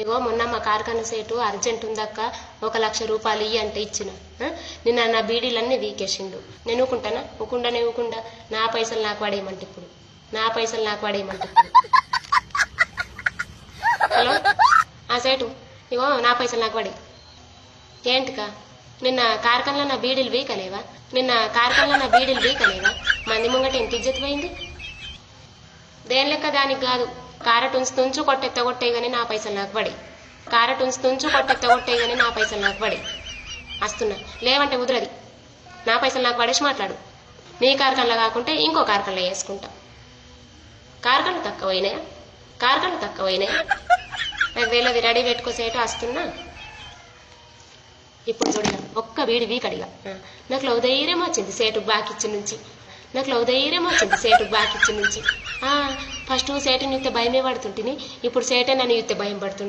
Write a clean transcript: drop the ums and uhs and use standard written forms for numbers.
ఇగో మొన్న మా కార్ఖానా సేటు అర్జెంట్ ఉందక్క 1,00,000 రూపాయలు ఇయ్యి అంటే ఇచ్చిన. నిన్న నా బీడీలన్నీ వీకేసిండు. నేను ఊకుంటానా? ఊకుండా నా పైసలు నాకు పడేయమంటే ఇప్పుడు హలో ఆ సేటు, ఇగో నా పైసలు నాకు పడే. ఏంటికా? నిన్న కార్ఖానలో నా బీడీలు వీకలేవా? మంది ముంగట ఎంత ఇజ్జత్ పోయింది? దేని లెక్క దానికి కాదు. కారట్ ఉంచు కొట్టెత్తగొట్టాయి గానీ నా పైసలు నాకు పడే. వస్తున్నా, లేవంటే కుదరది. నా పైసలు నాకు పడేసి మాట్లాడు. నీ కార్ఖానలో కాకుంటే ఇంకో కార్ఖానలో వేసుకుంటా. కార్ఖానలు తక్కువైనాయా? 5,000 రెడీ పెట్టుకోసేటు. వస్తున్నా. ఇప్పుడు చూడ ఒక్క వీడి వీకడిగా. నాకు లవ్ ధైర్యం వచ్చింది సేటు బాకిచ్చి నుంచి. ఫస్ట్ సేటు నిత్తే భయమే పడుతుంటిని, ఇప్పుడు సేటే నన్ను యుత్తే భయం పడుతుంది.